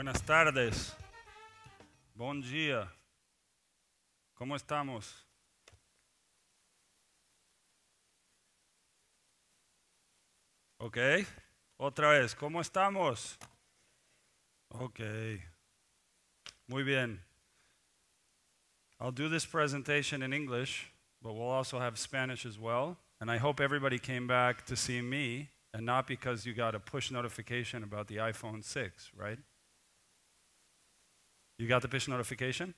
Buenas tardes. Bom dia. ¿Cómo estamos? Ok. Otra vez. ¿Cómo estamos? Ok. Muy bien. I'll do this presentation in English, but we'll also have Spanish as well. And I hope everybody came back to see me and not because you got a push notification about the iPhone 6, right? You got the push notification?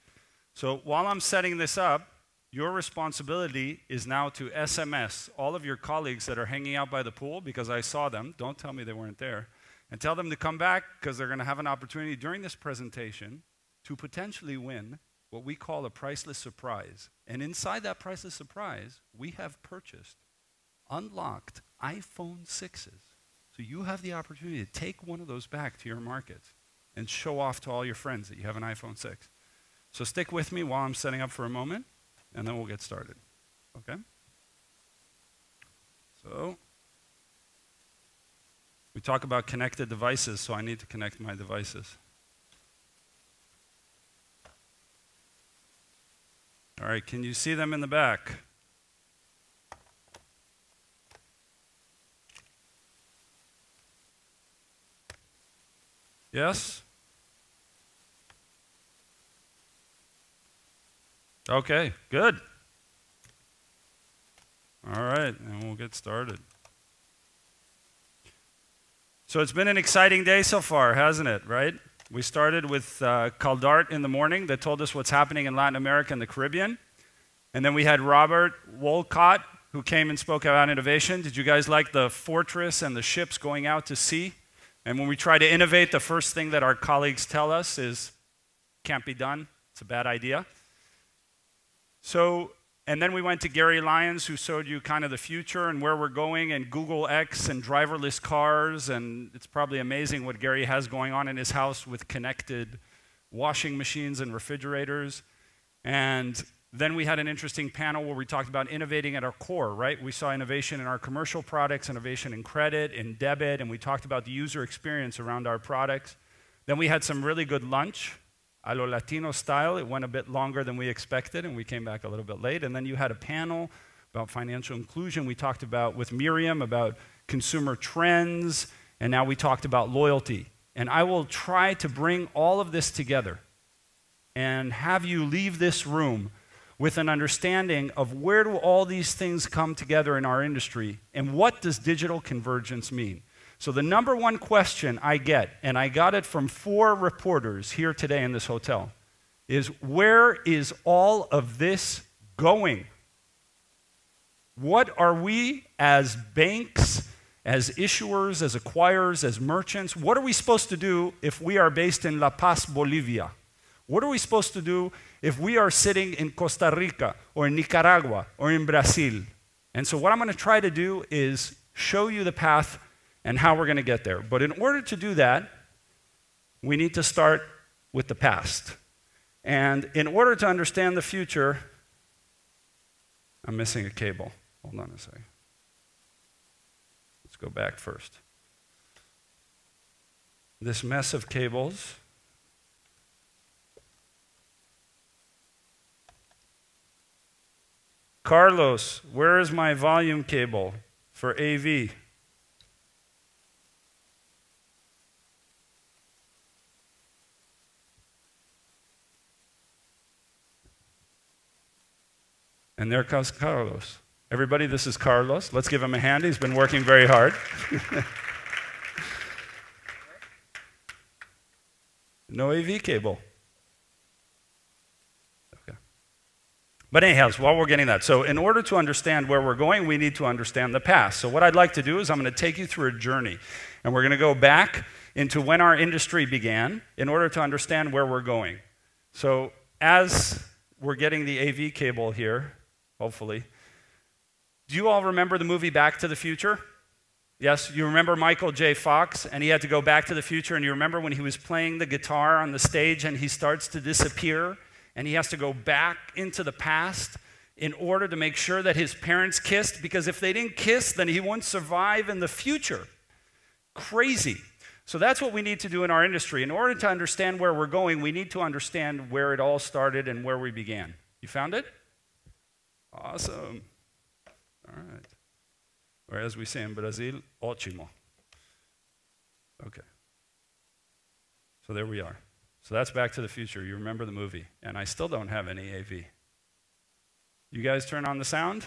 So while I'm setting this up, your responsibility is now to SMS all of your colleagues that are hanging out by the pool, because I saw them, don't tell me they weren't there, and tell them to come back because they're going to have an opportunity during this presentation to potentially win what we call a priceless surprise. And inside that priceless surprise, we have purchased unlocked iPhone 6s. So you have the opportunity to take one of those back to your markets and show off to all your friends that you have an iPhone 6. So stick with me while I'm setting up for a moment, and then we'll get started, okay? So we talk about connected devices, so I need to connect my devices. All right, can you see them in the back? Yes? Okay, good. All right, and we'll get started. So it's been an exciting day so far, hasn't it, right? We started with Caldart in the morning that told us what's happening in Latin America and the Caribbean. And then we had Robert Wolcott, who came and spoke about innovation. Did you guys like the fortress and the ships going out to sea? And when we try to innovate, the first thing that our colleagues tell us is, can't be done, it's a bad idea. So, and then we went to Gary Lyons, who showed you kind of the future and where we're going, and Google X and driverless cars, and it's probably amazing what Gary has going on in his house with connected washing machines and refrigerators. And then we had an interesting panel where we talked about innovating at our core, right? We saw innovation in our commercial products, innovation in credit, in debit, and we talked about the user experience around our products. Then we had some really good lunch, a lo Latino style. It went a bit longer than we expected, and we came back a little bit late. And then you had a panel about financial inclusion. We talked about, with Miriam, about consumer trends, and now we talked about loyalty. And I will try to bring all of this together and have you leave this room with an understanding of where do all these things come together in our industry, and what does digital convergence mean? So the number one question I get, and I got it from 4 reporters here today in this hotel, is where is all of this going? What are we as banks, as issuers, as acquirers, as merchants, what are we supposed to do if we are based in La Paz, Bolivia? What are we supposed to do if we are sitting in Costa Rica or in Nicaragua or in Brazil? And so what I'm going to try to do is show you the path and how we're going to get there. But in order to do that, we need to start with the past. And in order to understand the future, I'm missing a cable. Hold on a second. Let's go back first. This mess of cables. Carlos, where is my volume cable for AV? And there comes Carlos. Everybody, this is Carlos. Let's give him a hand. He's been working very hard. No AV cable. Okay. But anyhow, while we're getting that, so in order to understand where we're going, we need to understand the past. So what I'd like to do is I'm going to take you through a journey. And we're going to go back into when our industry began in order to understand where we're going. So as we're getting the AV cable here, hopefully. Do you all remember the movie Back to the Future? Yes, you remember Michael J. Fox, and he had to go back to the future, and you remember when he was playing the guitar on the stage and he starts to disappear, and he has to go back into the past in order to make sure that his parents kissed, because if they didn't kiss, then he wouldn't survive in the future. Crazy. So that's what we need to do in our industry. In order to understand where we're going, we need to understand where it all started and where we began. You found it? Awesome. All right. Or as we say in Brazil, ótimo. Okay. So there we are. So that's Back to the Future. You remember the movie. And I still don't have any AV. You guys turn on the sound?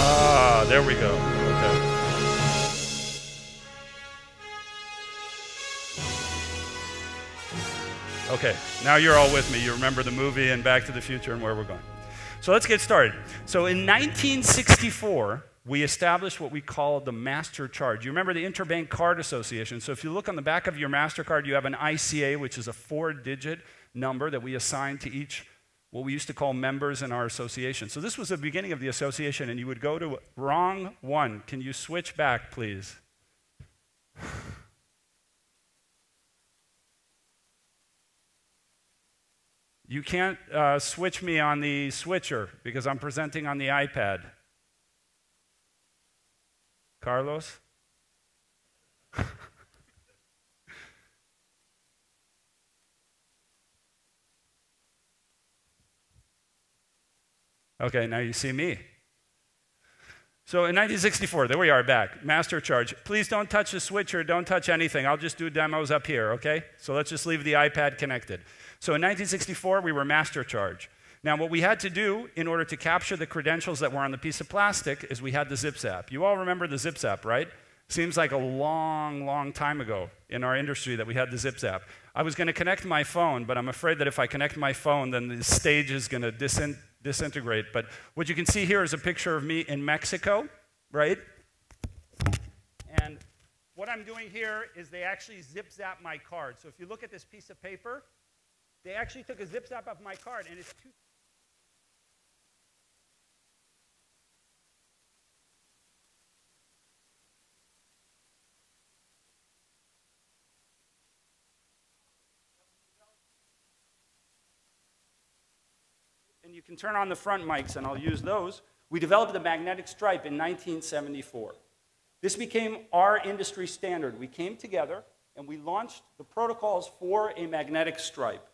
Ah, there we go. Okay. Okay, now you're all with me. You remember the movie and Back to the Future and where we're going. So let's get started. So in 1964, we established what we call the Master Charge. You remember the Interbank Card Association. So if you look on the back of your MasterCard, you have an ICA, which is a 4-digit number that we assign to each, what we used to call members in our association. So this was the beginning of the association, and you would go to wrong one. Can you switch back, please? You can't switch me on the switcher because I'm presenting on the iPad. Carlos? Okay, now you see me. So in 1964, there we are back, Master Charge. Please don't touch the switcher, don't touch anything. I'll just do demos up here, okay? So let's just leave the iPad connected. So in 1964, we were Master Charge. Now what we had to do in order to capture the credentials that were on the piece of plastic is we had the Zips app. You all remember the Zips app, right? Seems like a long, long time ago in our industry that we had the Zips app. I was going to connect my phone, but I'm afraid that if I connect my phone, then the stage is going to disintegrate. But what you can see here is a picture of me in Mexico, right? And what I'm doing here is they actually zip-zap my card. So if you look at this piece of paper, they actually took a zip-zap of my card, and it's two. And you can turn on the front mics, and I'll use those. We developed the magnetic stripe in 1974. This became our industry standard. We came together, and we launched the protocols for a magnetic stripe.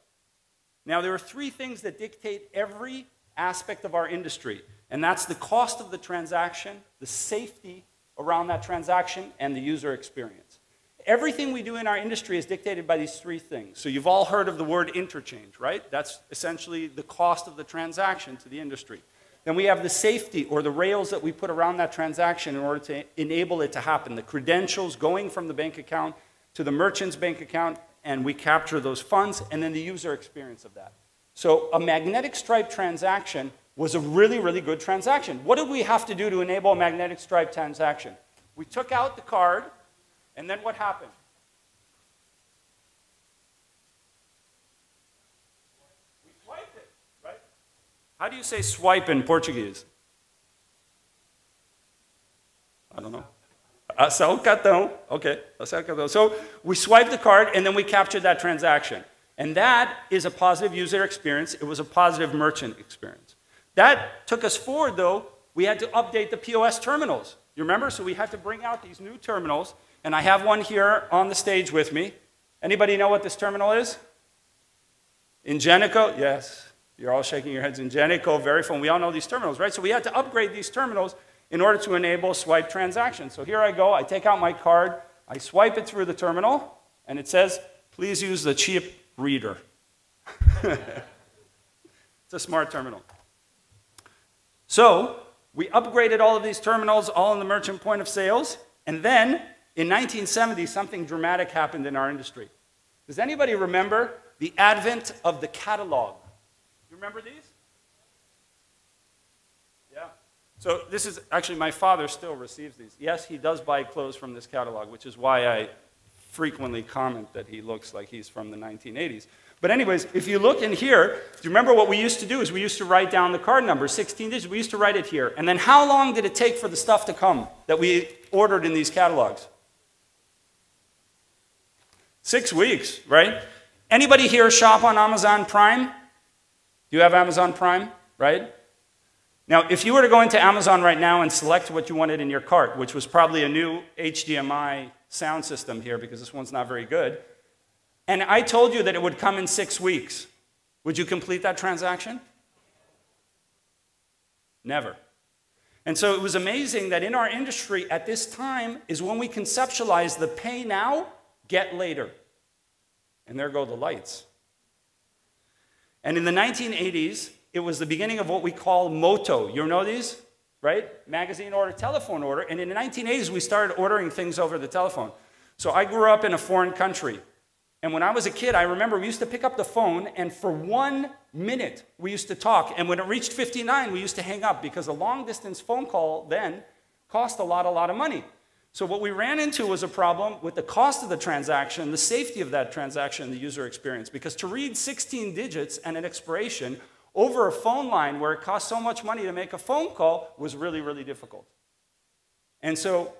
Now, there are three things that dictate every aspect of our industry, and that's the cost of the transaction, the safety around that transaction, and the user experience. Everything we do in our industry is dictated by these three things. So you've all heard of the word interchange, right? That's essentially the cost of the transaction to the industry. Then we have the safety or the rails that we put around that transaction in order to enable it to happen. The credentials going from the bank account to the merchant's bank account, and we capture those funds, and then the user experience of that. So a magnetic stripe transaction was a really, really good transaction. What did we have to do to enable a magnetic stripe transaction? We took out the card, and then what happened? We swiped it, right? How do you say swipe in Portuguese? I don't know. Passar o cartão. Okay, passar o cartão. So we swiped the card, and then we captured that transaction. And that is a positive user experience. It was a positive merchant experience. That took us forward, though. We had to update the POS terminals. You remember? So we had to bring out these new terminals. And I have one here on the stage with me. Anybody know what this terminal is? Ingenico? Yes. You're all shaking your heads. Ingenico, Verifone. We all know these terminals, right? So we had to upgrade these terminals in order to enable swipe transactions. So here I go. I take out my card. I swipe it through the terminal. And it says, please use the chip reader. It's a smart terminal. So we upgraded all of these terminals, all in the merchant point of sales. And then in 1970, something dramatic happened in our industry. Does anybody remember the advent of the catalog? You remember these? Yeah. So this is, actually my father still receives these. Yes, he does buy clothes from this catalog, which is why I frequently comment that he looks like he's from the 1980s. But anyways, if you look in here, do you remember what we used to do is we used to write down the card number, 16 digits, we used to write it here. And then how long did it take for the stuff to come that we ordered in these catalogs? 6 weeks, right? Anybody here shop on Amazon Prime? Do you have Amazon Prime, right? Now, if you were to go into Amazon right now and select what you wanted in your cart, which was probably a new HDMI sound system here because this one's not very good, and I told you that it would come in 6 weeks, would you complete that transaction? Never. And so it was amazing that in our industry at this time is when we conceptualized the pay now, get later. And there go the lights. And in the 1980s, it was the beginning of what we call MOTO. You know these, right? Magazine order, telephone order. And in the 1980s, we started ordering things over the telephone. So I grew up in a foreign country. And when I was a kid, I remember we used to pick up the phone, and for 1 minute, we used to talk. And when it reached 59, we used to hang up because a long-distance phone call then cost a lot of money. So what we ran into was a problem with the cost of the transaction, the safety of that transaction, the user experience. Because to read 16 digits and an expiration over a phone line where it costs so much money to make a phone call was really, really difficult. And so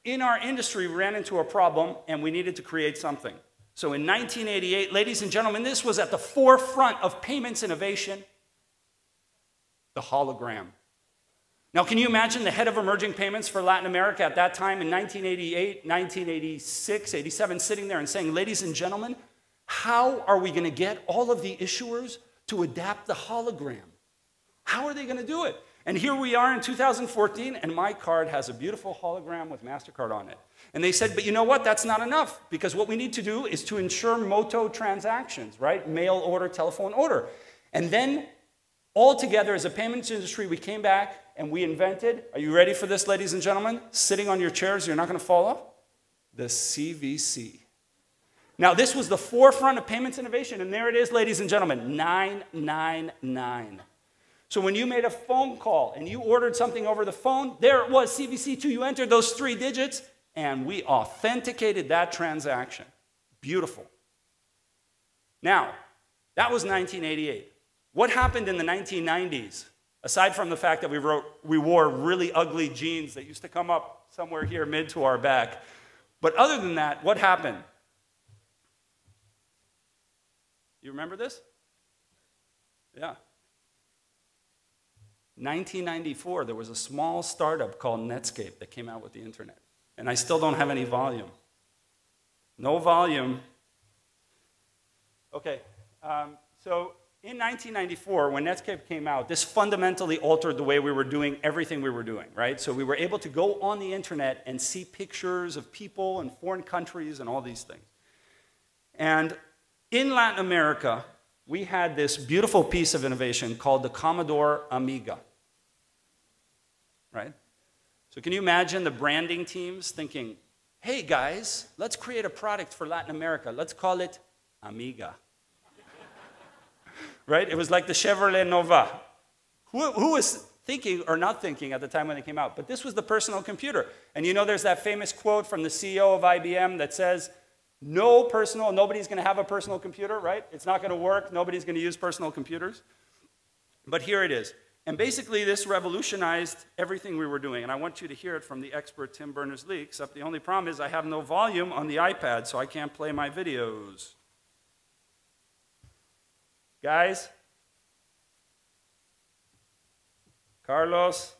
in our industry, we ran into a problem, and we needed to create something. So in 1988, ladies and gentlemen, this was at the forefront of payments innovation, the hologram. Now, can you imagine the head of emerging payments for Latin America at that time in 1988, 1986, 87, sitting there and saying, ladies and gentlemen, how are we going to get all of the issuers to adapt the hologram? How are they going to do it? And here we are in 2014, and my card has a beautiful hologram with MasterCard on it. And they said, but you know what? That's not enough, because what we need to do is to ensure MOTO transactions, right? Mail order, telephone order. And then, all together as a payments industry, we came back and we invented, are you ready for this, ladies and gentlemen? Sitting on your chairs, you're not going to fall off? The CVC. Now, this was the forefront of payments innovation, and there it is, ladies and gentlemen, 999. So when you made a phone call and you ordered something over the phone, there it was, CVC2, you entered those 3 digits, and we authenticated that transaction. Beautiful. Now, that was 1988. What happened in the 1990s, aside from the fact that we wore really ugly jeans that used to come up somewhere here mid to our back? But other than that, what happened? You remember this? Yeah. 1994, there was a small startup called Netscape that came out with the internet. And I still don't have any volume. No volume. Okay, so in 1994, when Netscape came out, this fundamentally altered the way we were doing everything we were doing, right? So we were able to go on the internet and see pictures of people in foreign countries and all these things. And in Latin America, we had this beautiful piece of innovation called the Commodore Amiga, right? So can you imagine the branding teams thinking, hey guys, let's create a product for Latin America. Let's call it Amiga. Right? It was like the Chevrolet Nova. Who was thinking or not thinking at the time when they came out? But this was the personal computer. And you know there's that famous quote from the CEO of IBM that says, nobody's going to have a personal computer, right? It's not going to work. Nobody's going to use personal computers. But here it is. And basically, this revolutionized everything we were doing. And I want you to hear it from the expert Tim Berners-Lee, except the only problem is I have no volume on the iPad, so I can't play my videos. Guys? Carlos?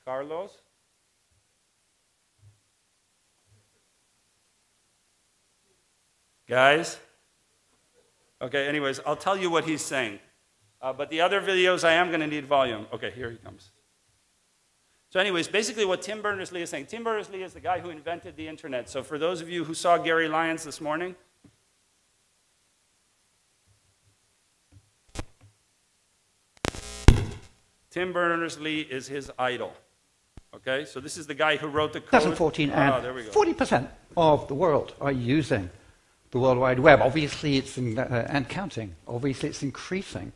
Carlos? Guys? Okay, anyways, I'll tell you what he's saying. But the other videos, I am going to need volume. Okay, here he comes. So anyways, basically what Tim Berners-Lee is saying, Tim Berners-Lee is the guy who invented the internet. So for those of you who saw Gary Lyons this morning, Tim Berners-Lee is his idol. Okay, so this is the guy who wrote the code. 2014, and 40% of the world are using the World Wide Web. Obviously, it's and counting. Obviously, it's increasing.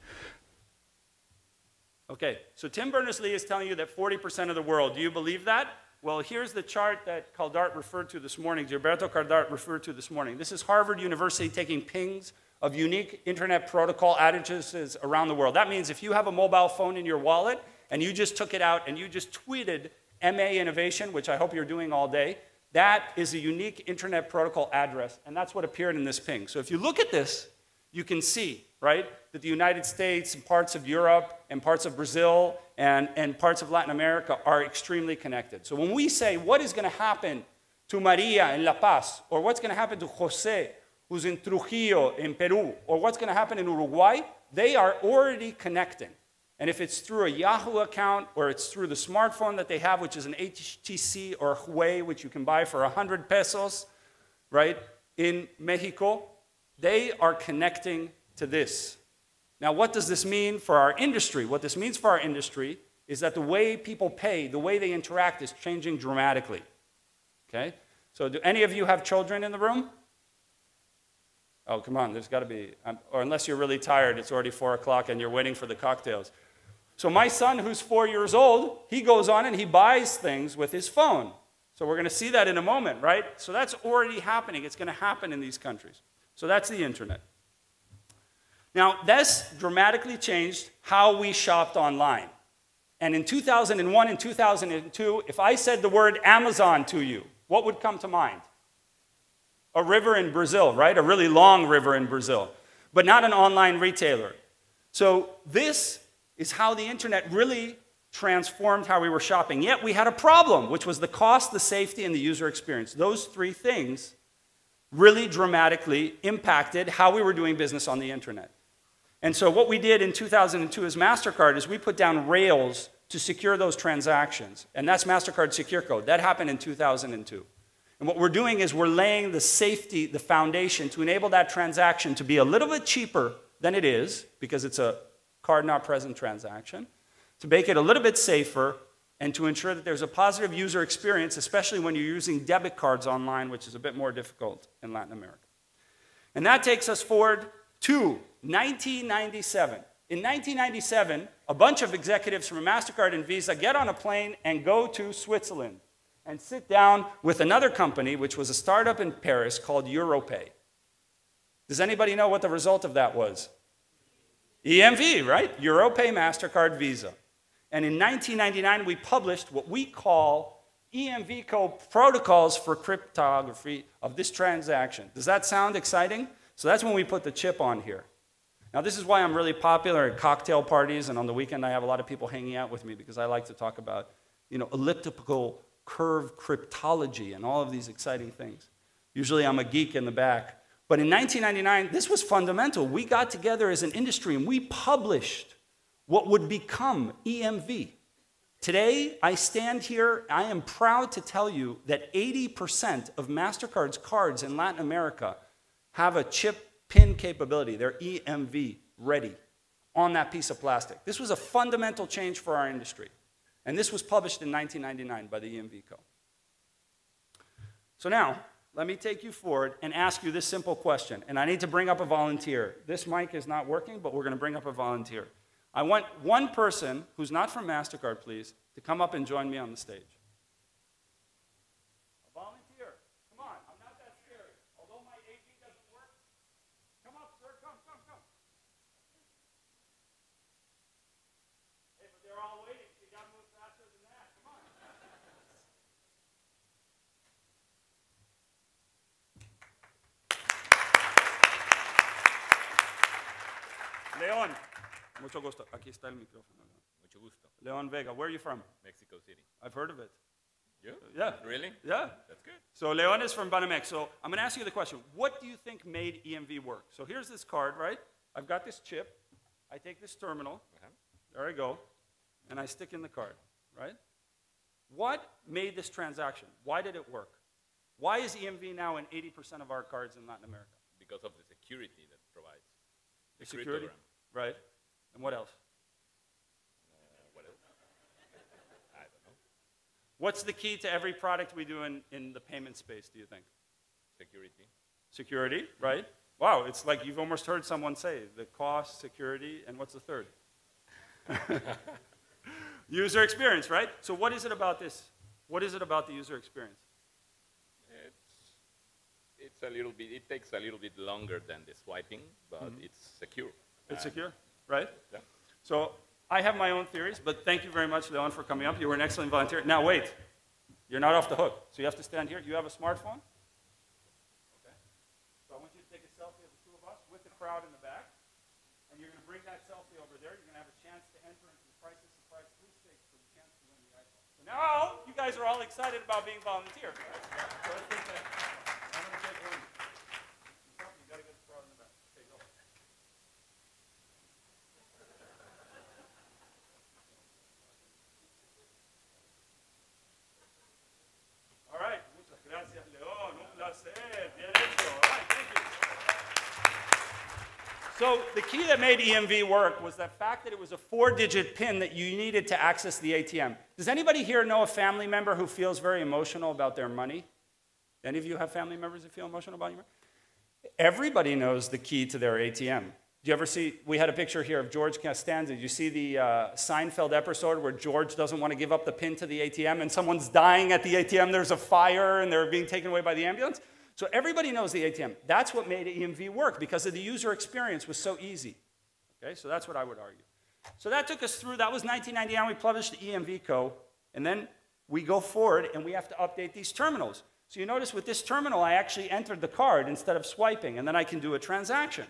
Okay, so Tim Berners-Lee is telling you that 40% of the world. Do you believe that? Well, here's the chart that Caldart referred to this morning, Gilberto Caldart referred to this morning. This is Harvard University taking pings of unique internet protocol addresses around the world. That means if you have a mobile phone in your wallet and you just took it out and you just tweeted MA Innovation, which I hope you're doing all day, that is a unique Internet Protocol address, and that's what appeared in this ping. So if you look at this, you can see, right, that the United States and parts of Europe and parts of Brazil and parts of Latin America are extremely connected. So when we say what is going to happen to Maria in La Paz, or what's going to happen to Jose, who's in Trujillo in Peru, or what's going to happen in Uruguay, they are already connecting. And if it's through a Yahoo account, or it's through the smartphone that they have, which is an HTC or Huawei, which you can buy for 100 pesos, right, in Mexico, they are connecting to this. Now, what does this mean for our industry? What this means for our industry is that the way people pay, the way they interact is changing dramatically. Okay? So do any of you have children in the room? Oh, come on, there's got to be, or unless you're really tired, it's already 4 o'clock and you're waiting for the cocktails. So my son, who's 4 years old, he goes on and he buys things with his phone. So we're going to see that in a moment, right? So that's already happening. It's going to happen in these countries. So that's the internet. Now, this dramatically changed how we shopped online. And in 2001 and 2002, if I said the word Amazon to you, what would come to mind? A river in Brazil, right? A really long river in Brazil, but not an online retailer. So this is how the internet really transformed how we were shopping. Yet we had a problem, which was the cost, the safety, and the user experience. Those three things really dramatically impacted how we were doing business on the internet. And so what we did in 2002 as MasterCard is we put down rails to secure those transactions. And that's MasterCard Secure Code. That happened in 2002. And what we're doing is we're laying the safety, the foundation to enable that transaction to be a little bit cheaper than it is, because it's a card not present transaction, to make it a little bit safer, and to ensure that there's a positive user experience, especially when you're using debit cards online, which is a bit more difficult in Latin America. And that takes us forward to 1997. In 1997, a bunch of executives from MasterCard and Visa get on a plane and go to Switzerland and sit down with another company, which was a startup in Paris called Europay. Does anybody know what the result of that was? EMV, right? Europay, MasterCard, Visa. And in 1999, we published what we call EMV code protocols for cryptography of this transaction. Does that sound exciting? So that's when we put the chip on here. Now, this is why I'm really popular at cocktail parties, and on the weekend I have a lot of people hanging out with me, because I like to talk about, you know, elliptical curve cryptology and all of these exciting things. Usually I'm a geek in the back. But in 1999, this was fundamental. We got together as an industry and we published what would become EMV. Today, I stand here, I am proud to tell you that 80% of MasterCard's cards in Latin America have a chip pin capability. They're EMV ready on that piece of plastic. This was a fundamental change for our industry. And this was published in 1999 by the EMV Co. So now, let me take you forward and ask you this simple question. And I need to bring up a volunteer. This mic is not working, but we're going to bring up a volunteer. I want one person who's not from MasterCard, please, to come up and join me on the stage. A volunteer. Come on. I'm not that scary. Although my AV doesn't work. Come up, sir. Come. Hey, but they're all waiting. So you got to move faster than that. Come on. Leon. Mucho gusto. Aquí está el micrófono. Mucho gusto. Leon Vega. Where are you from? Mexico City. I've heard of it. You? Yeah. Really? Yeah. That's good. So Leon is from Banamex. So I'm going to ask you the question. What do you think made EMV work? So here's this card, right? I've got this chip. I take this terminal. There I go. And I stick in the card, right? What made this transaction? Why did it work? Why is EMV now in 80% of our cards in Latin America? Because of the security that provides. The security? Right. And what else? What else? I don't know. What's the key to every product we do in the payment space, do you think? Security. Security, right? Wow, it's like you've almost heard someone say, the cost, security, and what's the third? User experience, right? So what is it about this? What is it about the user experience? It's a little bit, it takes a little bit longer than the swiping, but it's secure. It's secure, right? Yeah. So I have my own theories, but thank you very much, Leon, for coming up. You were an excellent volunteer. Now wait. You're not off the hook. So you have to stand here. You have a smartphone? Okay. So I want you to take a selfie of the two of us with the crowd in the back. And you're going to bring that selfie over there. You're going to have a chance to enter into the Price is Surprise sweepstakes for the chance to win the iPhone. So now you guys are all excited about being volunteers, right? So let's take that. I'm going to take one. You got to get the crowd in the back. Okay, go. All right. Muchas gracias, León. Un placer. Bien hecho. All right, thank you. So the key that made EMV work was the fact that it was a 4-digit PIN that you needed to access the ATM. Does anybody here know a family member who feels very emotional about their money? Any of you have family members that feel emotional about your money? Everybody knows the key to their ATM. Do you ever see, we had a picture here of George Costanza. Did you see the Seinfeld episode where George doesn't want to give up the PIN to the ATM and someone's dying at the ATM, there's a fire and they're being taken away by the ambulance? So everybody knows the ATM. That's what made EMV work because of the user experience was so easy. Okay, so that's what I would argue. So that took us through, that was 1999, we published the EMV code, and then we go forward and we have to update these terminals. So you notice with this terminal, I actually entered the card instead of swiping, and then I can do a transaction.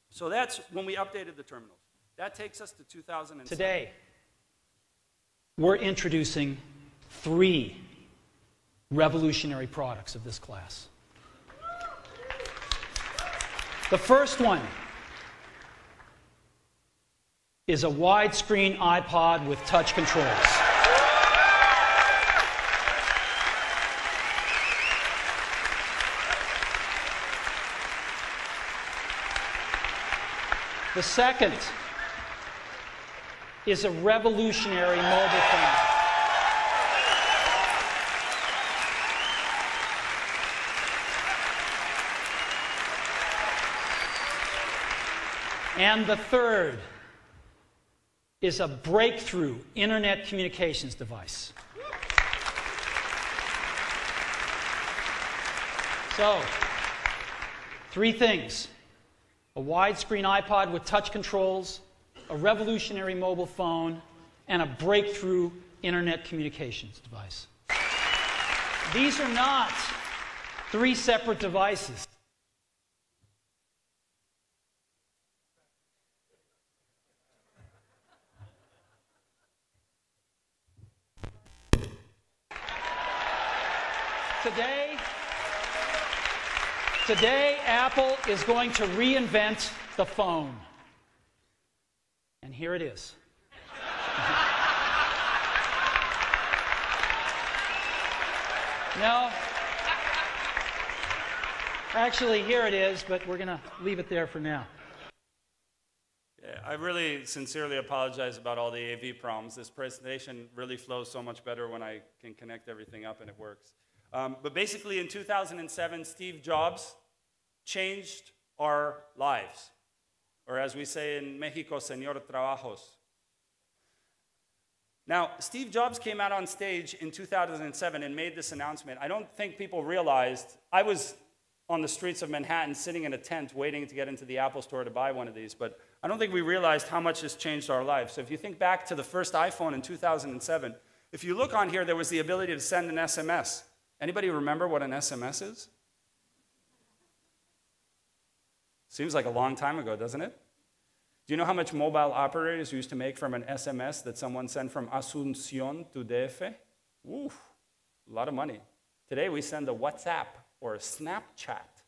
So that's when we updated the terminals. That takes us to 2007. Today, we're introducing 3 revolutionary products of this class. The first one is a widescreen iPod with touch controls. The second is a revolutionary mobile phone. And the third is a breakthrough internet communications device. So, 3 things. A widescreen iPod with touch controls, a revolutionary mobile phone, and a breakthrough internet communications device. These are not 3 separate devices. Today, Apple is going to reinvent the phone. And here it is. No. Actually, here it is, but we're going to leave it there for now. Yeah, I really sincerely apologize about all the AV problems. This presentation really flows so much better when I can connect everything up and it works. But basically in 2007, Steve Jobs changed our lives. Or as we say in Mexico, Señor Trabajos. Now, Steve Jobs came out on stage in 2007 and made this announcement. I don't think people realized, I was on the streets of Manhattan sitting in a tent waiting to get into the Apple store to buy one of these, but I don't think we realized how much this changed our lives. So if you think back to the first iPhone in 2007, if you look on here, there was the ability to send an SMS. Anybody remember what an SMS is? Seems like a long time ago, doesn't it? Do you know how much mobile operators used to make from an SMS that someone sent from Asunción to DF? Oof, a lot of money. Today we send a WhatsApp or a Snapchat.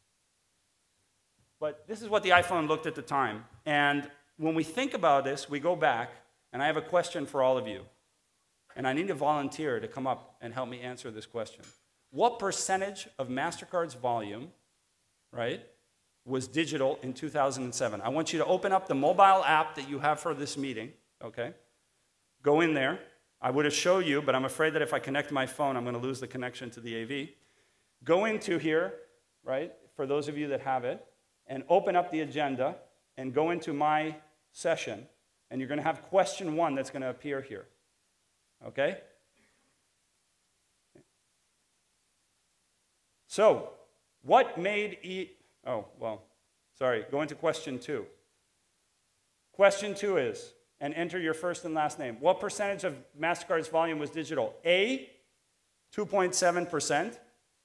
But this is what the iPhone looked at the time. And when we think about this, we go back, and I have a question for all of you. And I need a volunteer to come up and help me answer this question. What percentage of MasterCard's volume, right, was digital in 2007? I want you to open up the mobile app that you have for this meeting, okay? Go in there. I would have showed you, but I'm afraid that if I connect my phone, I'm going to lose the connection to the AV. Go into here, right, for those of you that have it, and open up the agenda and go into my session, and you're going to have question 1 that's going to appear here, okay? So, what made go into question 2. Question 2 is, and enter your first and last name. What percentage of MasterCard's volume was digital? A, 2.7%.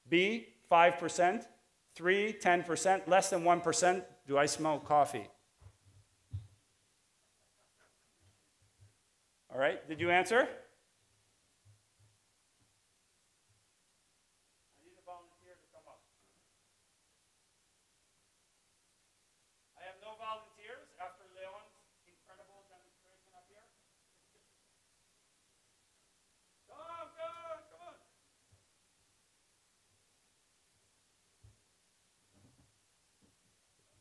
B, 5%. 3, 10%. Less than 1%. Do I smell coffee? All right, did you answer? I need a volunteer to come up. I have no volunteers after Leon's incredible demonstration up here. Come on.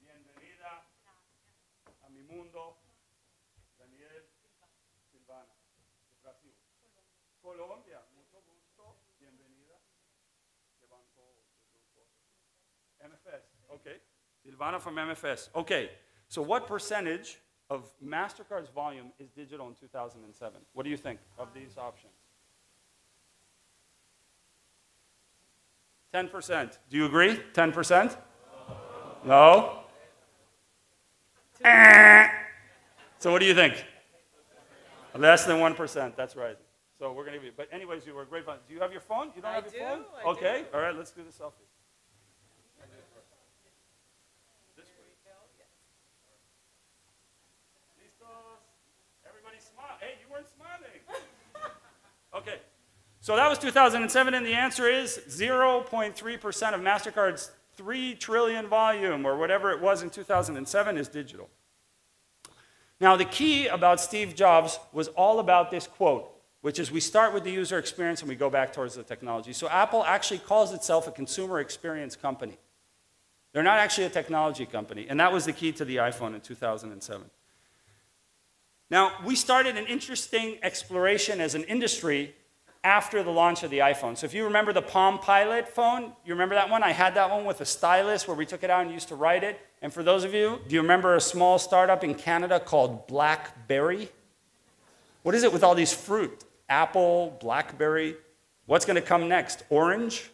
Bienvenida a mi mundo. Silvana, de Brasil. Colombia, mucho gusto, bienvenida. Levantó el grupo. MFS, okay. Silvana from MFS. Okay, so what percentage of MasterCard's volume is digital in 2007? What do you think of these options? 10%. Do you agree? 10%? No? So what do you think? Less than 1%, that's right. So we're going to give you, but anyways, you were great fun. Do you have your phone? You don't have your phone? I okay, do. All right, let's do the selfie. This way. Listos. Everybody smile. Hey, you weren't smiling. Okay, so that was 2007, and the answer is 0.3% of MasterCard's 3 trillion volume, or whatever it was in 2007, is digital. Now, the key about Steve Jobs was all about this quote, which is we start with the user experience and we go back towards the technology. So Apple actually calls itself a consumer experience company. They're not actually a technology company, and that was the key to the iPhone in 2007. Now, we started an interesting exploration as an industry after the launch of the iPhone. So if you remember the Palm Pilot phone, you remember that one? I had that one with a stylus where we took it out and used to write it. And for those of you, do you remember a small startup in Canada called BlackBerry? What is it with all these fruit? Apple, BlackBerry. What's going to come next? Orange?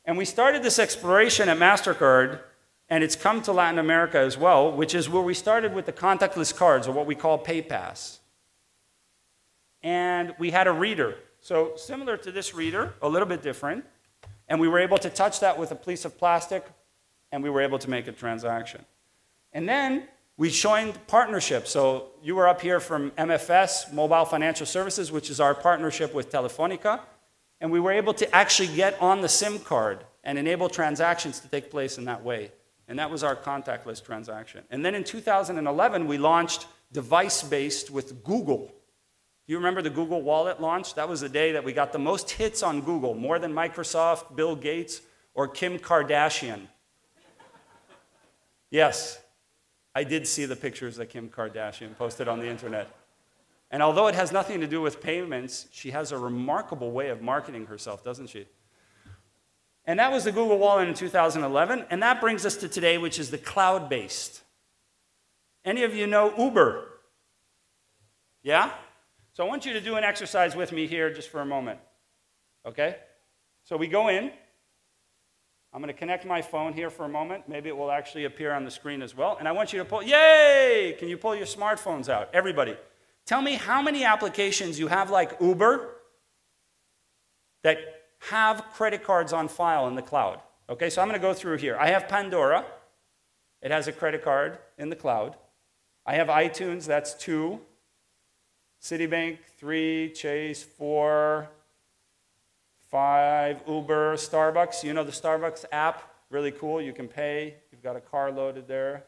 And we started this exploration at MasterCard, and it's come to Latin America as well, which is where we started with the contactless cards, or what we call PayPass. And we had a reader. So similar to this reader, a little bit different. And we were able to touch that with a piece of plastic, and we were able to make a transaction. And then we joined partnerships. So you were up here from MFS, Mobile Financial Services, which is our partnership with Telefonica. And we were able to actually get on the SIM card and enable transactions to take place in that way. And that was our contactless transaction. And then in 2011, we launched device-based with Google. Do you remember the Google Wallet launch? That was the day that we got the most hits on Google, more than Microsoft, Bill Gates, or Kim Kardashian. Yes, I did see the pictures that Kim Kardashian posted on the internet. And although it has nothing to do with payments, she has a remarkable way of marketing herself, doesn't she? And that was the Google Wallet in 2011, and that brings us to today, which is the cloud-based. Any of you know Uber? Yeah? So I want you to do an exercise with me here just for a moment, okay? So we go in. I'm going to connect my phone here for a moment. Maybe it will actually appear on the screen as well. And I want you to pull, yay! Can you pull your smartphones out? Everybody. Tell me how many applications you have like Uber that have credit cards on file in the cloud. Okay, so I'm going to go through here. I have Pandora. It has a credit card in the cloud. I have iTunes, that's 2. Citibank, 3. Chase, 4. 5. Uber, Starbucks. You know the Starbucks app? Really cool. You can pay. You've got a car loaded there.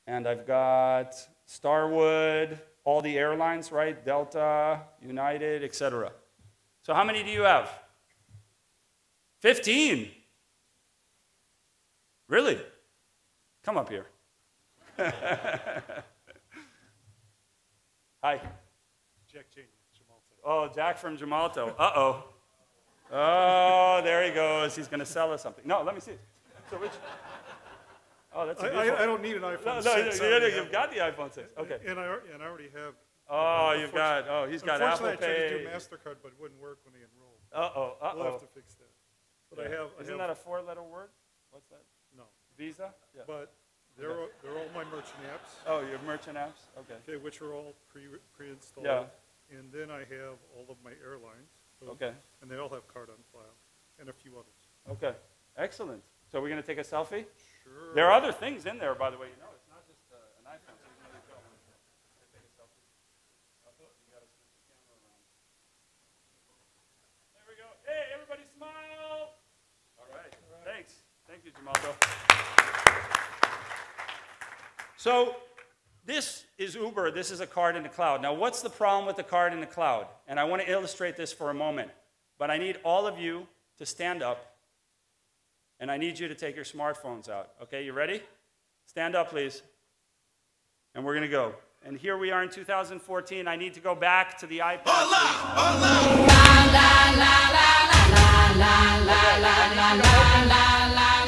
And I've got Starwood, all the airlines, right? Delta, United, etc. So how many do you have? 15. Really? Come up here. Hi. Jack Cheney, Jamalto. Oh, Jack from Jamalto. Uh-oh. Oh, there he goes. He's going to sell us something. No, let me see. So which? Oh, that's a beautiful. I don't need an iPhone 6. You've got the iPhone 6. Okay. And I already have. He's got Apple Pay. Unfortunately, I tried to do MasterCard, but it wouldn't work when I enrolled. We'll have to fix that. But yeah. Isn't that a 4-letter word? What's that? No. Visa? Yeah. But they're all my merchant apps. Oh, your merchant apps? Okay. Okay, which are all pre-installed. Yeah. And then I have all of my airlines. So, Okay. and they all have card on file, and a few others. Okay. Excellent. So we're going to take a selfie? Sure. There are other things in there, by the way. You know, it's not just an iPhone. So you can always go one. Take a selfie. You got to switch the camera around. There we go. Hey, everybody smile. All right. Thanks. Thank you, Jamaldo. So this is Uber. This is a card in the cloud. Now, what's the problem with the card in the cloud? And I want to illustrate this for a moment. But I need all of you to stand up. And I need you to take your smartphones out. Okay, you ready? Stand up, please. And we're going to go. And here we are in 2014. I need to go back to the iPad.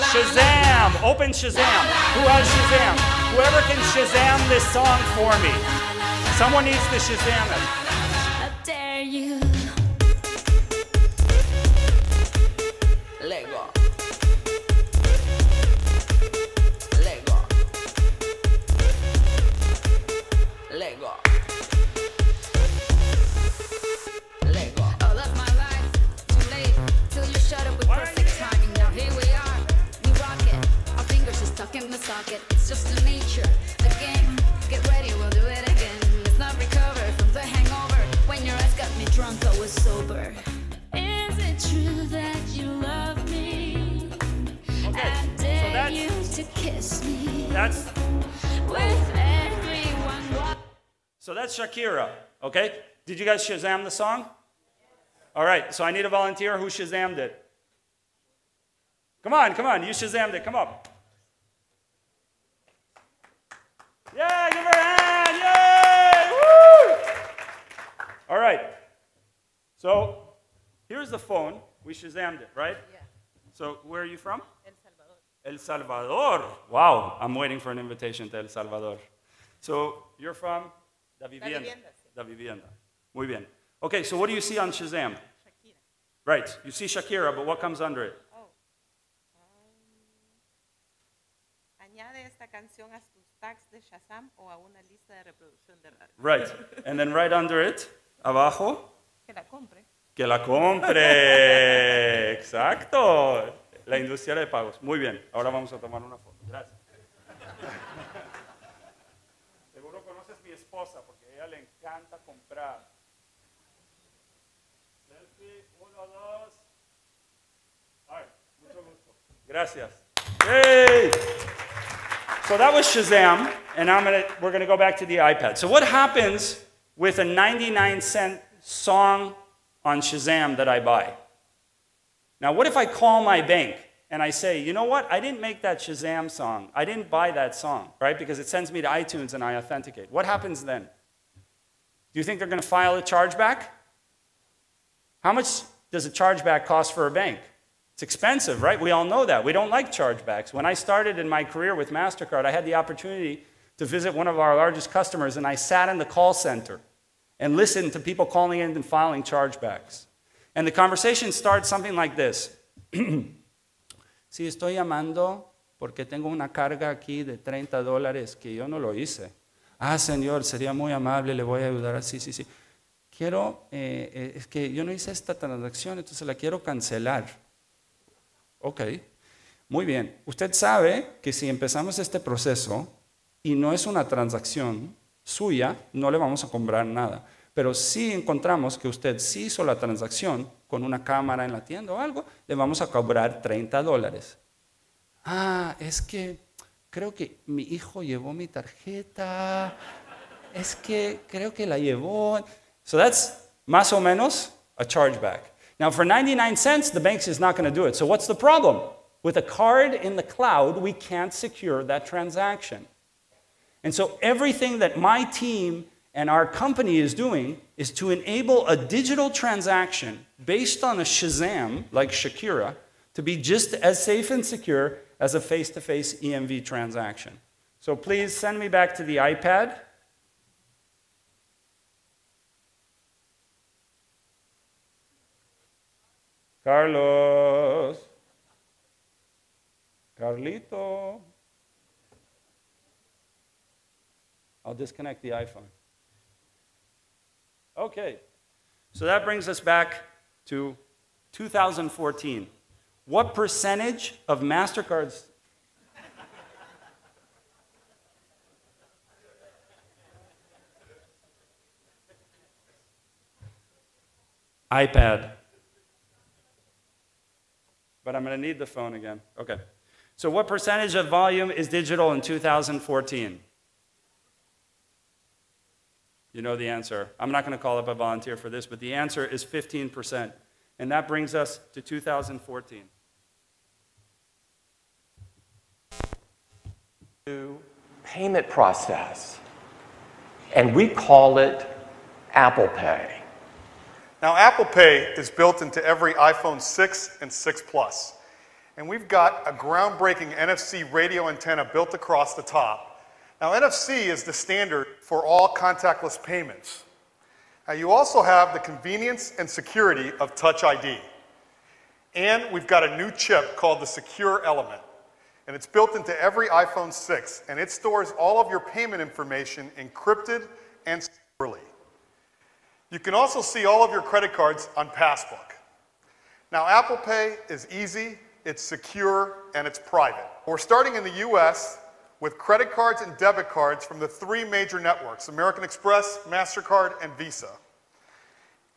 Shazam! Open Shazam. Who has Shazam? Whoever can Shazam this song for me. Someone needs to Shazam it. I dare you. Lego. Lego. Lego. Lego. All of my life, too late, till you shut up with perfect timing. Now here we are, we rock it. Our fingers are stuck in the socket. It's just the nature, the game. Get ready, we'll do it again. Let's not recover from the hangover. When your eyes got me drunk, I was sober. Is it true that you love me? Okay, I so dare that's- you to kiss me. That's With everyone. So that's Shakira, okay? Did you guys Shazam the song? All right, so I need a volunteer who Shazammed it. Come on, you Shazammed it, come up. Yeah, give her a hand, yay! Woo! All right, so here's the phone. We Shazammed it, right? Yeah. So where are you from? El Salvador. El Salvador. Wow, I'm waiting for an invitation to El Salvador. So you're from La Vivienda. Vivienda, sí. La Vivienda. Muy bien. Okay, so what do you see on Shazam? Shakira. Right, you see Shakira, but what comes under it? Oh. Añade esta canción a tus tags de Shazam o a una lista de reproducción de radio. Right, and then right under it, abajo, Que la compre. que la compre. Exacto. La industria de pagos. Muy bien, ahora vamos a tomar una foto. Gracias. Seguro conoces a mi esposa porque a ella le encanta comprar. Selfie, 1, 2. All right, mucho gusto. Gracias. Yay! So that was Shazam, and we're going to go back to the iPad. So what happens with a 99-cent song on Shazam that I buy? Now, what if I call my bank and I say, you know what? I didn't make that Shazam song. I didn't buy that song, right? Because it sends me to iTunes and I authenticate. What happens then? Do you think they're going to file a chargeback? How much does a chargeback cost for a bank? It's expensive, right? We all know that. We don't like chargebacks. When I started in my career with MasterCard, I had the opportunity to visit one of our largest customers, and I sat in the call center and listened to people calling in and filing chargebacks. And the conversation starts something like this. Sí, estoy llamando porque tengo una carga aquí de $30 que yo no lo hice. Ah, señor, sería muy amable, le voy a ayudar. Sí, sí, sí. Quiero, es que yo no hice esta transacción, entonces la quiero cancelar. Ok, muy bien. Usted sabe que si empezamos este proceso y no es una transacción suya, no le vamos a cobrar nada. Pero si encontramos que usted sí hizo la transacción con una cámara en la tienda o algo, le vamos a cobrar $30. Ah, es que creo que mi hijo llevó mi tarjeta. Es que creo que la llevó. So that's más o menos a chargeback. Now for 99 cents, the bank is not going to do it. So what's the problem? With a card in the cloud, we can't secure that transaction. And so everything that my team and our company is doing is to enable a digital transaction based on a Shazam, like Shakira, to be just as safe and secure as a face-to-face EMV transaction. So please send me back to the iPad. Carlos. Carlito. I'll disconnect the iPhone. Okay. So that brings us back to 2014. What percentage of MasterCard's iPad. But I'm going to need the phone again. Okay. So what percentage of volume is digital in 2014? You know the answer. I'm not going to call up a volunteer for this, but the answer is 15%. And that brings us to 2014. Payment process, and we call it Apple Pay. Now, Apple Pay is built into every iPhone 6 and 6 Plus. And we've got a groundbreaking NFC radio antenna built across the top. Now, NFC is the standard for all contactless payments. Now, you also have the convenience and security of Touch ID. And we've got a new chip called the Secure Element. And it's built into every iPhone 6, and it stores all of your payment information encrypted and securely. You can also see all of your credit cards on Passbook. Now, Apple Pay is easy, it's secure, and it's private. We're starting in the US with credit cards and debit cards from the 3 major networks, American Express, MasterCard, and Visa.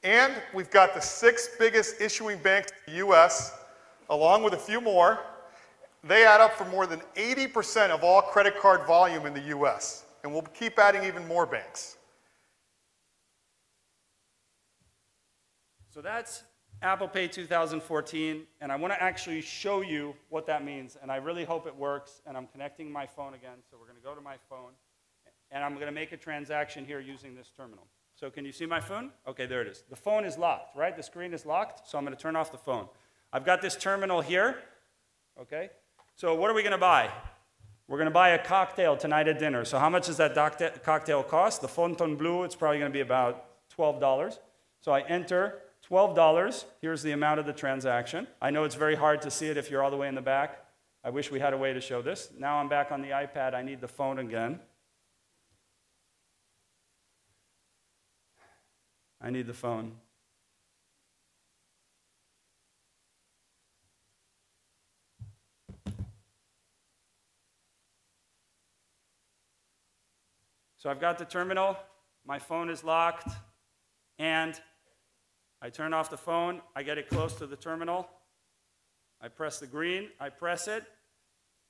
And we've got the 6 biggest issuing banks in the US, along with a few more. They add up for more than 80% of all credit card volume in the US, and we'll keep adding even more banks. So that's Apple Pay 2014, and I want to actually show you what that means, and I really hope it works, and I'm connecting my phone again, so we're going to go to my phone, and I'm going to make a transaction here using this terminal. So can you see my phone? Okay, there it is. The phone is locked, right? The screen is locked, so I'm going to turn off the phone. I've got this terminal here, okay? So what are we going to buy? We're going to buy a cocktail tonight at dinner. So how much does that cocktail cost? The Fontainebleau, it's probably going to be about $12. So I enter $12. Here's the amount of the transaction. I know it's very hard to see it if you're all the way in the back. I wish we had a way to show this. Now I'm back on the iPad. I need the phone again. I need the phone. So I've got the terminal, my phone is locked, and I turn off the phone, I get it close to the terminal, I press the green, I press it,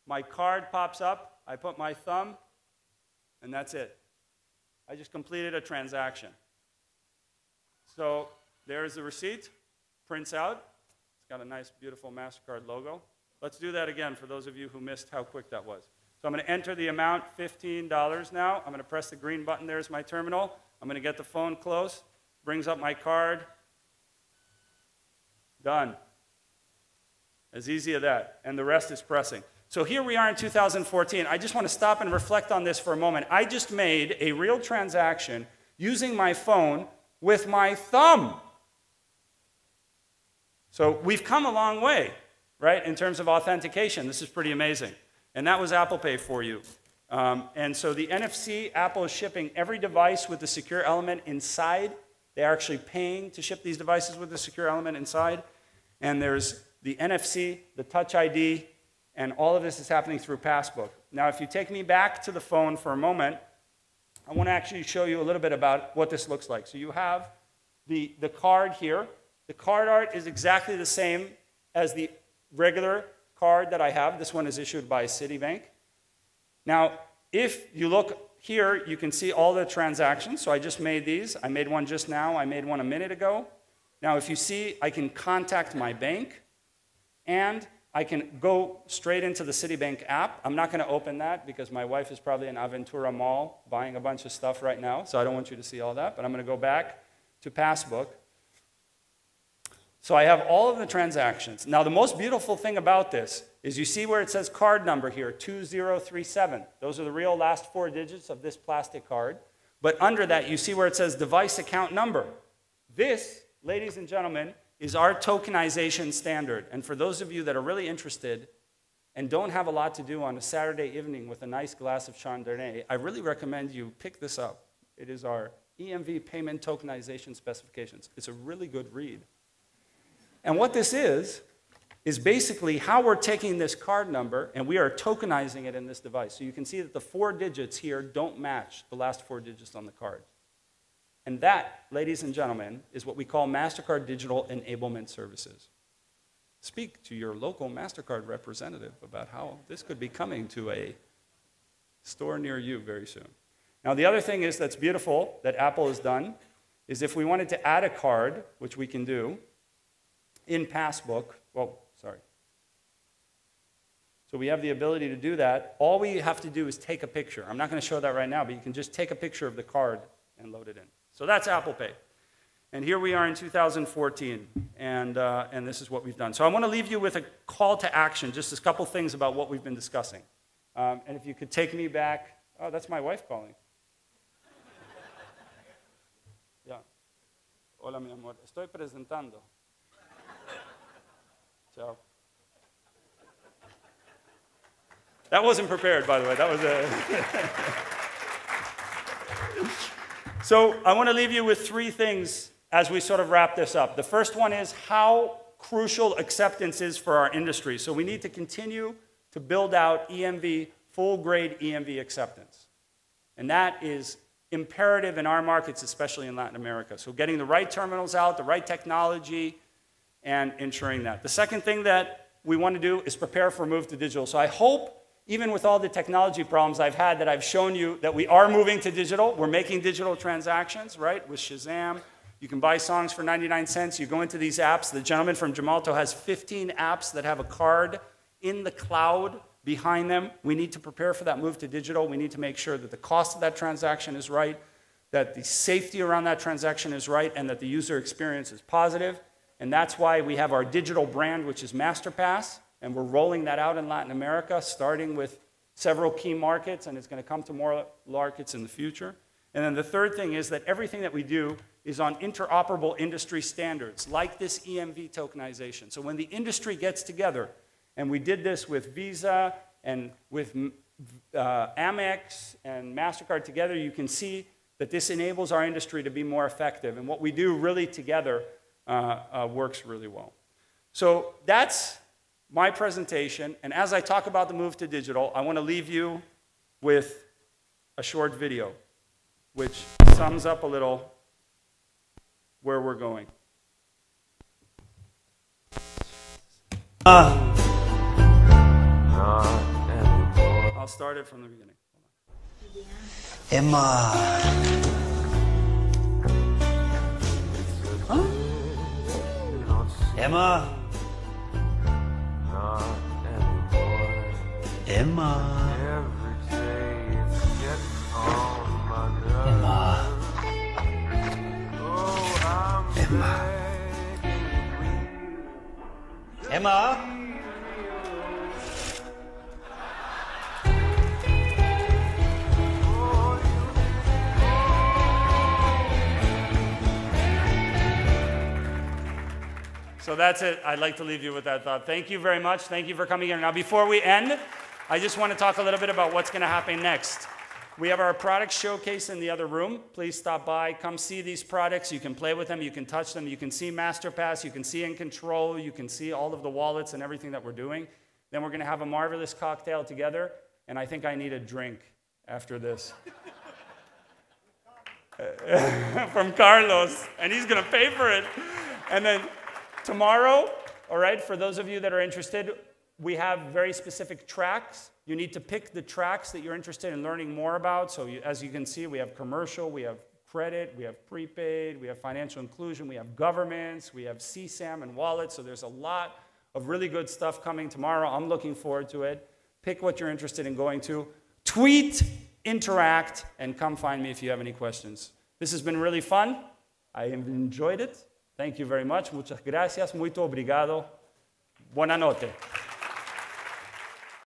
my card pops up, I put my thumb, and that's it. I just completed a transaction. So there's the receipt, prints out, it's got a nice beautiful MasterCard logo. Let's do that again for those of you who missed how quick that was. So I'm going to enter the amount, $15 now. I'm going to press the green button. There's my terminal. I'm going to get the phone close. Brings up my card. Done. As easy as that. And the rest is pressing. So here we are in 2014. I just want to stop and reflect on this for a moment. I just made a real transaction using my phone with my thumb. So we've come a long way, right, in terms of authentication. This is pretty amazing. And that was Apple Pay for you. And so the NFC, Apple is shipping every device with the secure element inside. They're actually paying to ship these devices with the secure element inside. And there's the NFC, the Touch ID, and all of this is happening through Passbook. Now, if you take me back to the phone for a moment, I want to actually show you a little bit about what this looks like. So you have the card here. The card art is exactly the same as the regular card that I have. This one is issued by Citibank. Now, if you look here, you can see all the transactions. So I just made these. I made one just now. I made one a minute ago. Now, if you see, I can contact my bank, and I can go straight into the Citibank app. I'm not going to open that because my wife is probably in Aventura Mall buying a bunch of stuff right now, so I don't want you to see all that. But I'm going to go back to Passbook. So I have all of the transactions. Now, the most beautiful thing about this is you see where it says card number here, 2037. Those are the real last 4 digits of this plastic card. But under that, you see where it says device account number. This, ladies and gentlemen, is our tokenization standard. And for those of you that are really interested and don't have a lot to do on a Saturday evening with a nice glass of Chardonnay, I really recommend you pick this up. It is our EMV Payment Tokenization Specifications. It's a really good read. And what this is basically how we're taking this card number and we are tokenizing it in this device. So you can see that the 4 digits here don't match the last 4 digits on the card. And that, ladies and gentlemen, is what we call MasterCard Digital Enablement Services. Speak to your local MasterCard representative about how this could be coming to a store near you very soon. Now, the other thing is that's beautiful that Apple has done is if we wanted to add a card, which we can do, in Passbook, well, sorry. So we have the ability to do that. All we have to do is take a picture. I'm not going to show that right now, but you can just take a picture of the card and load it in. So that's Apple Pay. And here we are in 2014, and this is what we've done. So I want to leave you with a call to action, just a couple things about what we've been discussing. And if you could take me back. Oh, that's my wife calling. Yeah. Hola, mi amor. Estoy presentando. Ciao. That wasn't prepared, by the way. That was a... So I want to leave you with 3 things as we sort of wrap this up. The first one is how crucial acceptance is for our industry. So we need to continue to build out EMV, full-grade EMV acceptance. And that is imperative in our markets, especially in Latin America. So getting the right terminals out, the right technology, and ensuring that. The second thing that we want to do is prepare for move to digital. So I hope, even with all the technology problems I've had, that I've shown you that we are moving to digital. We're making digital transactions, right, with Shazam. You can buy songs for 99 cents. You go into these apps. The gentleman from Gemalto has 15 apps that have a card in the cloud behind them. We need to prepare for that move to digital. We need to make sure that the cost of that transaction is right, that the safety around that transaction is right, and that the user experience is positive. And that's why we have our digital brand, which is MasterPass, and we're rolling that out in Latin America, starting with several key markets, and it's going to come to more markets in the future. And then the third thing is that everything that we do is on interoperable industry standards, like this EMV tokenization. So when the industry gets together, and we did this with Visa and with Amex and MasterCard together, you can see that this enables our industry to be more effective. And what we do really together works really well. So that's my presentation. And as I talk about the move to digital, I want to leave you with a short video, which sums up a little where we're going. I'll start it from the beginning. Emma. Huh? Emma. Emma. Emma. Emma. Emma. So that's it. I'd like to leave you with that thought. Thank you very much. Thank you for coming here. Now, before we end, I just want to talk a little bit about what's going to happen next. We have our product showcase in the other room. Please stop by. Come see these products. You can play with them. You can touch them. You can see MasterPass. You can see In Control. You can see all of the wallets and everything that we're doing. Then we're going to have a marvelous cocktail together. And I think I need a drink after this. From Carlos. And he's going to pay for it. And then tomorrow, all right, for those of you that are interested, we have very specific tracks. You need to pick the tracks that you're interested in learning more about. So as you can see, we have commercial, we have credit, we have prepaid, we have financial inclusion, we have governments, we have CSAM and wallets. So there's a lot of really good stuff coming tomorrow. I'm looking forward to it. Pick what you're interested in going to. Tweet, interact, and come find me if you have any questions. This has been really fun. I have enjoyed it. Thank you very much. Muchas gracias. Muito obrigado. Buona notte.